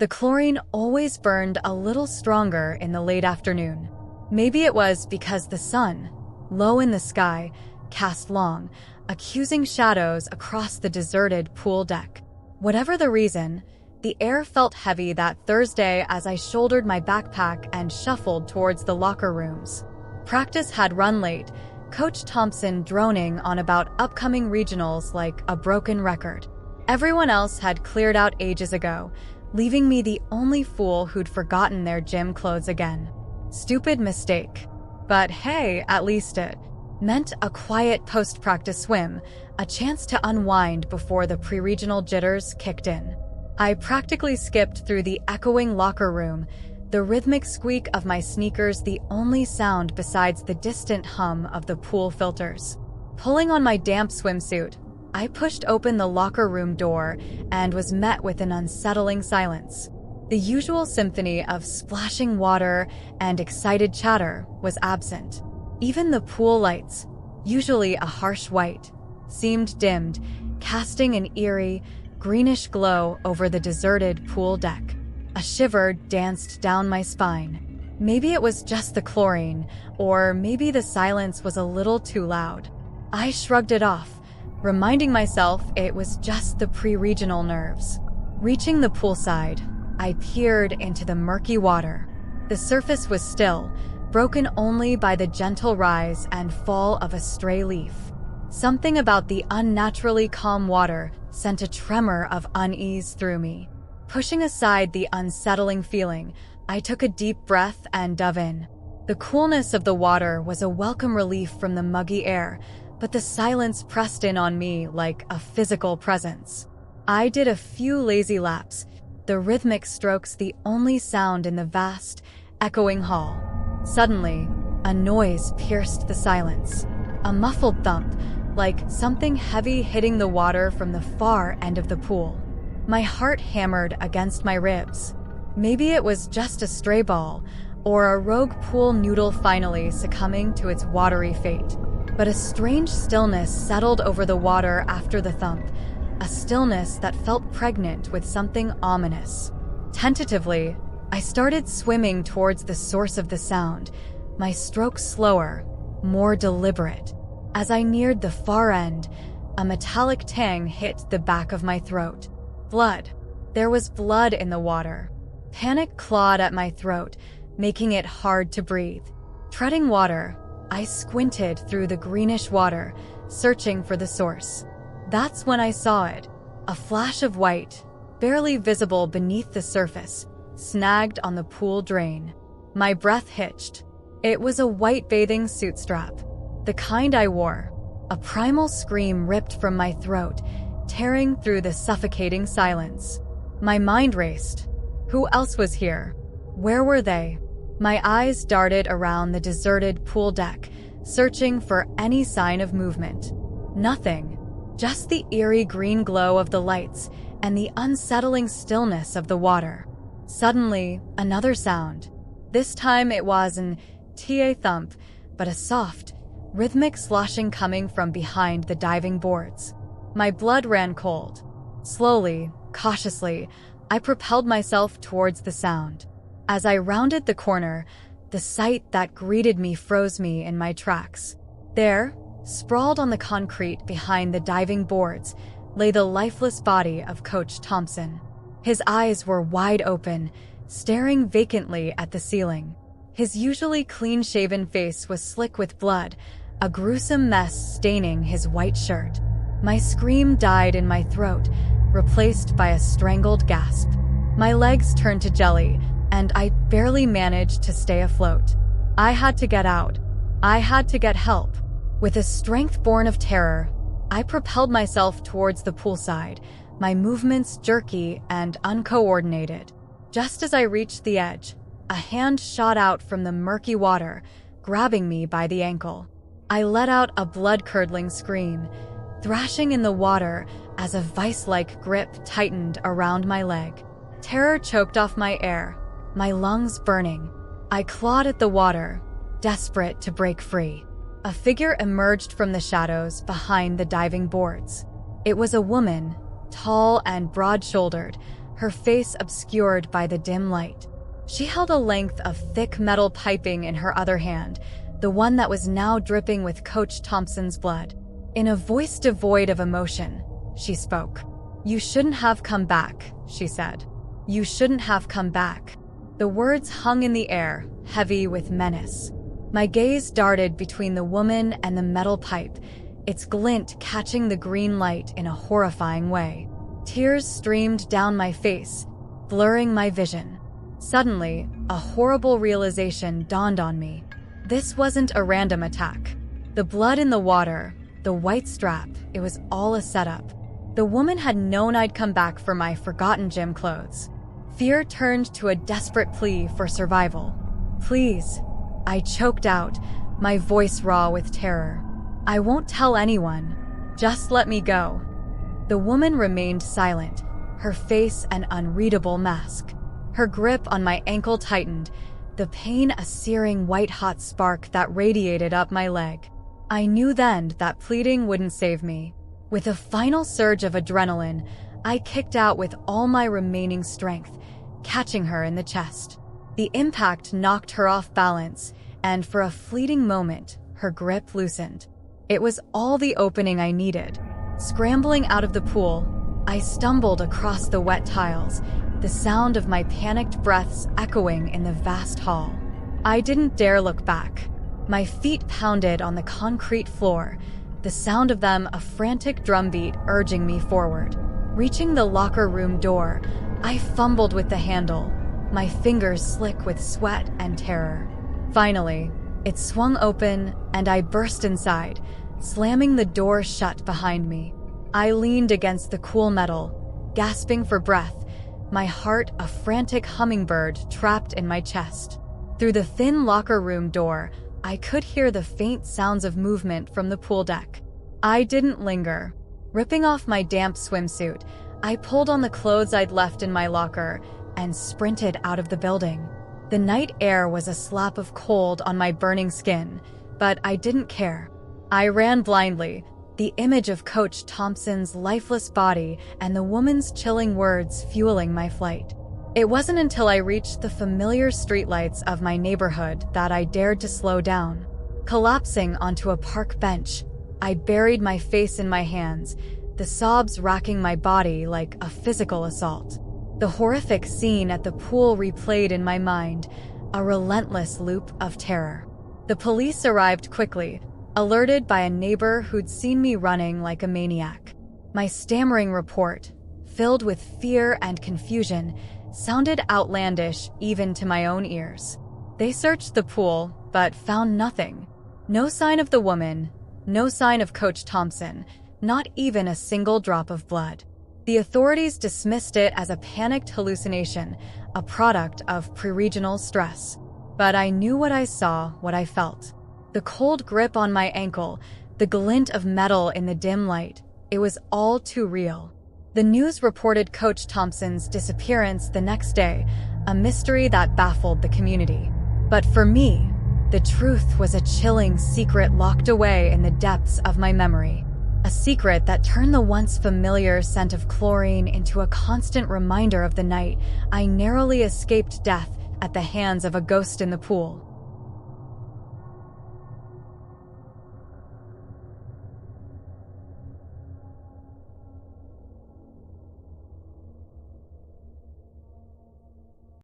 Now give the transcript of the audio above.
The chlorine always burned a little stronger in the late afternoon. Maybe it was because the sun, low in the sky, cast long, accusing shadows across the deserted pool deck. Whatever the reason, the air felt heavy that Thursday as I shouldered my backpack and shuffled towards the locker rooms. Practice had run late, Coach Thompson droning on about upcoming regionals like a broken record. Everyone else had cleared out ages ago, leaving me the only fool who'd forgotten their gym clothes again. Stupid mistake. But hey, at least it meant a quiet post-practice swim, a chance to unwind before the pre-regional jitters kicked in. I practically skipped through the echoing locker room, the rhythmic squeak of my sneakers the only sound besides the distant hum of the pool filters. Pulling on my damp swimsuit, I pushed open the locker room door and was met with an unsettling silence. The usual symphony of splashing water and excited chatter was absent. Even the pool lights, usually a harsh white, seemed dimmed, casting an eerie, greenish glow over the deserted pool deck. A shiver danced down my spine. Maybe it was just the chlorine, or maybe the silence was a little too loud. I shrugged it off, reminding myself it was just the pre-regional nerves. Reaching the poolside, I peered into the murky water. The surface was still, broken only by the gentle rise and fall of a stray leaf. Something about the unnaturally calm water sent a tremor of unease through me. Pushing aside the unsettling feeling, I took a deep breath and dove in. The coolness of the water was a welcome relief from the muggy air, but the silence pressed in on me like a physical presence. I did a few lazy laps, the rhythmic strokes the only sound in the vast, echoing hall. Suddenly, a noise pierced the silence. A muffled thump, like something heavy hitting the water from the far end of the pool. My heart hammered against my ribs. Maybe it was just a stray ball, or a rogue pool noodle finally succumbing to its watery fate. But a strange stillness settled over the water after the thump, a stillness that felt pregnant with something ominous. Tentatively, I started swimming towards the source of the sound, my strokes slower, more deliberate. As I neared the far end, a metallic tang hit the back of my throat. Blood. There was blood in the water. Panic clawed at my throat, making it hard to breathe. Treading water, I squinted through the greenish water, searching for the source. That's when I saw it. A flash of white, barely visible beneath the surface, snagged on the pool drain. My breath hitched. It was a white bathing suit strap, the kind I wore. A primal scream ripped from my throat, tearing through the suffocating silence. My mind raced. Who else was here? Where were they? My eyes darted around the deserted pool deck, searching for any sign of movement. Nothing. Just the eerie green glow of the lights and the unsettling stillness of the water. Suddenly, another sound. This time it was an ta thump, but a soft, rhythmic sloshing coming from behind the diving boards. My blood ran cold. Slowly, cautiously, I propelled myself towards the sound. As I rounded the corner, the sight that greeted me froze me in my tracks. There, sprawled on the concrete behind the diving boards, lay the lifeless body of Coach Thompson. His eyes were wide open, staring vacantly at the ceiling. His usually clean-shaven face was slick with blood, a gruesome mess staining his white shirt. My scream died in my throat, replaced by a strangled gasp. My legs turned to jelly, and I barely managed to stay afloat. I had to get out. I had to get help. With a strength born of terror, I propelled myself towards the poolside, my movements jerky and uncoordinated. Just as I reached the edge, a hand shot out from the murky water, grabbing me by the ankle. I let out a blood-curdling scream, thrashing in the water as a vice-like grip tightened around my leg. Terror choked off my air, my lungs burning. I clawed at the water, desperate to break free. A figure emerged from the shadows behind the diving boards. It was a woman, tall and broad-shouldered, her face obscured by the dim light. She held a length of thick metal piping in her other hand, the one that was now dripping with Coach Thompson's blood. In a voice devoid of emotion, she spoke. "You shouldn't have come back," she said. "You shouldn't have come back." The words hung in the air, heavy with menace. My gaze darted between the woman and the metal pipe, its glint catching the green light in a horrifying way. Tears streamed down my face, blurring my vision. Suddenly, a horrible realization dawned on me. This wasn't a random attack. The blood in the water, the white strap, it was all a setup. The woman had known I'd come back for my forgotten gym clothes. Fear turned to a desperate plea for survival. "Please," I choked out, my voice raw with terror. "I won't tell anyone. Just let me go." The woman remained silent, her face an unreadable mask. Her grip on my ankle tightened, the pain a searing white-hot spark that radiated up my leg. I knew then that pleading wouldn't save me. With a final surge of adrenaline, I kicked out with all my remaining strength, catching her in the chest. The impact knocked her off balance, and for a fleeting moment, her grip loosened. It was all the opening I needed. Scrambling out of the pool, I stumbled across the wet tiles, the sound of my panicked breaths echoing in the vast hall. I didn't dare look back. My feet pounded on the concrete floor, the sound of them a frantic drumbeat urging me forward. Reaching the locker room door, I fumbled with the handle, my fingers slick with sweat and terror. Finally, it swung open and I burst inside, slamming the door shut behind me. I leaned against the cool metal, gasping for breath, my heart a frantic hummingbird trapped in my chest. Through the thin locker room door, I could hear the faint sounds of movement from the pool deck. I didn't linger. Ripping off my damp swimsuit, I pulled on the clothes I'd left in my locker and sprinted out of the building. The night air was a slap of cold on my burning skin, but I didn't care. I ran blindly, the image of Coach Thompson's lifeless body and the woman's chilling words fueling my flight. It wasn't until I reached the familiar streetlights of my neighborhood that I dared to slow down. Collapsing onto a park bench, I buried my face in my hands, the sobs racking my body like a physical assault. The horrific scene at the pool replayed in my mind, a relentless loop of terror. The police arrived quickly, alerted by a neighbor who'd seen me running like a maniac. My stammering report, filled with fear and confusion, sounded outlandish even to my own ears. They searched the pool, but found nothing. No sign of the woman, no sign of Coach Thompson, not even a single drop of blood. The authorities dismissed it as a panicked hallucination, a product of pre-regional stress. But I knew what I saw, what I felt. The cold grip on my ankle, the glint of metal in the dim light, it was all too real. The news reported Coach Thompson's disappearance the next day, a mystery that baffled the community. But for me, the truth was a chilling secret locked away in the depths of my memory. A secret that turned the once familiar scent of chlorine into a constant reminder of the night I narrowly escaped death at the hands of a ghost in the pool.